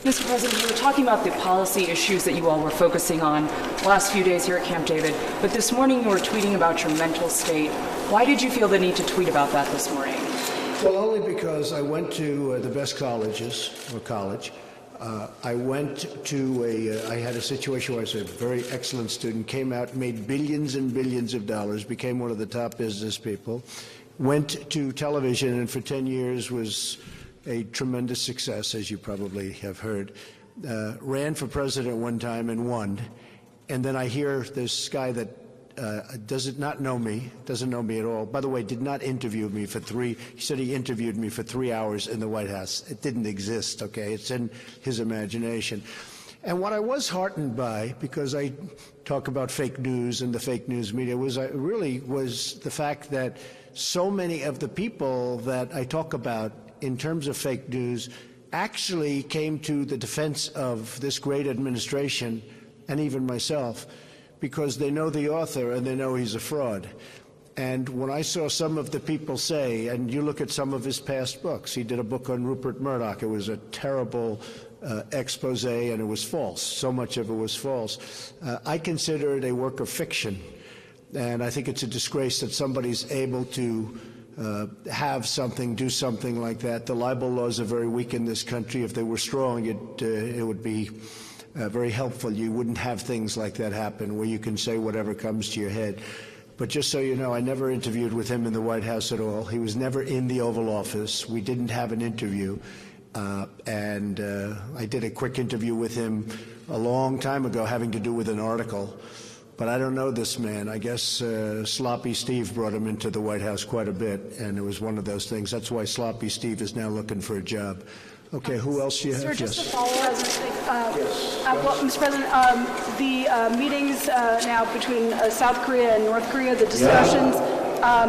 Mr. President, you were talking about the policy issues that you all were focusing on the last few days here at Camp David, but this morning you were tweeting about your mental state. Why did you feel the need to tweet about that this morning? Well, only because I went to the best colleges, or college. I went to I had a situation where I was a very excellent student, came out, made billions and billions of dollars, became one of the top business people, went to television, and for 10 years was a tremendous success, as you probably have heard. Ran for president one time and won. And then I hear this guy that doesn't know me at all. By the way, did not interview me for he said he interviewed me for 3 hours in the White House. It didn't exist, okay? It's in his imagination. And what I was heartened by, because I talk about fake news and the fake news media, was the fact that so many of the people that I talk about in terms of fake news actually came to the defense of this great administration and even myself, because they know the author and they know he's a fraud. And when I saw some of the people say, and you look at some of his past books, he did a book on Rupert Murdoch. It was a terrible expose, and it was false. So much of it was false. I consider it a work of fiction, and I think it's a disgrace that somebody's able to do something like that. The libel laws are very weak in this country. If they were strong, it would be very helpful. You wouldn't have things like that happen where you can say whatever comes to your head. But just so you know, I never interviewed with him in the White House at all. He was never in the Oval Office. We didn't have an interview. And I did a quick interview with him a long time ago having to do with an article. But I don't know this man. I guess Sloppy Steve brought him into the White House quite a bit, and it was one of those things. That's why Sloppy Steve is now looking for a job. Okay, who else do you have? Sir, just to follow up, Mr. President, the meetings now between South Korea and North Korea, the discussions, I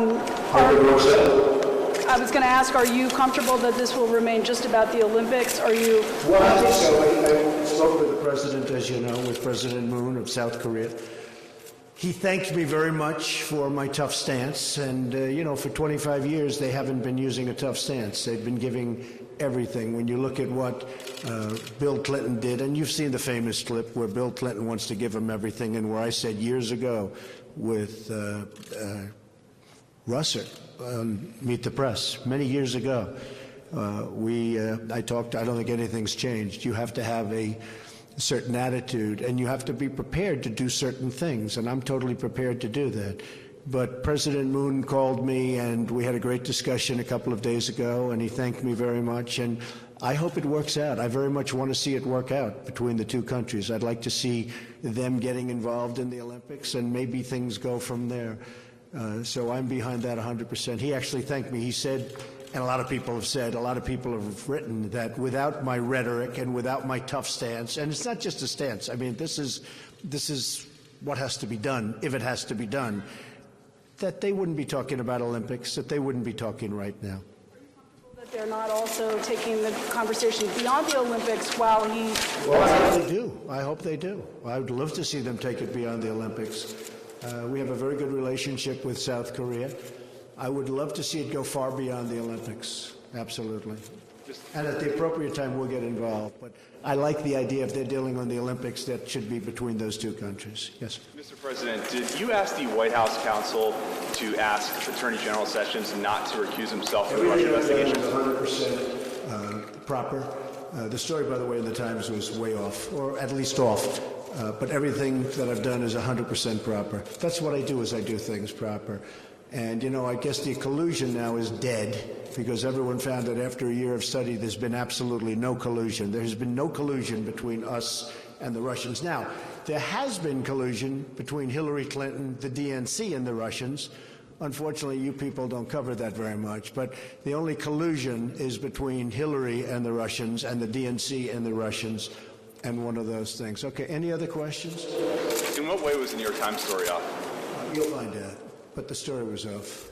was going to ask, are you comfortable that this will remain just about the Olympics? Are you? Well, I think so. I spoke with the president, as you know, with President Moon of South Korea. He thanked me very much for my tough stance, and for 25 years they haven't been using a tough stance. They've been giving everything. When you look at what Bill Clinton did, and you've seen the famous clip where Bill Clinton wants to give him everything, and where I said years ago with Russer, Meet the Press, many years ago, I talked, I don't think anything's changed. You have to have a certain attitude, and you have to be prepared to do certain things, and I'm totally prepared to do that. But President Moon called me, and we had a great discussion a couple of days ago, and he thanked me very much, and I hope it works out. I very much want to see it work out between the two countries. I'd like to see them getting involved in the Olympics, and maybe things go from there. So I'm behind that 100%. He actually thanked me. He said, and a lot of people have said, a lot of people have written that without my rhetoric and without my tough stance, and it's not just a stance. I mean, this is what has to be done, if it has to be done, that they wouldn't be talking about Olympics, that they wouldn't be talking right now. That they're not also taking the conversation beyond the Olympics while he... Well, I hope they do. I hope they do. I would love to see them take it beyond the Olympics. We have a very good relationship with South Korea. I would love to see it go far beyond the Olympics, absolutely. And at the appropriate time, we'll get involved. But I like the idea if they're dealing on the Olympics, that should be between those two countries. Yes. Mr. President, did you ask the White House counsel to ask Attorney General Sessions not to recuse himself from the Russia investigation? Everything was 100% proper. The story, by the way, in the Times was way off, or at least off. But everything that I've done is 100% proper. That's what I do, is I do things proper. And, I guess the collusion now is dead, because everyone found that after a year of study, there's been absolutely no collusion. There has been no collusion between us and the Russians. Now, there has been collusion between Hillary Clinton, the DNC, and the Russians. Unfortunately, you people don't cover that very much. But the only collusion is between Hillary and the Russians, and the DNC and the Russians, and one of those things. Okay, any other questions? In what way was the New York Times story off? You'll find out. But the story was off.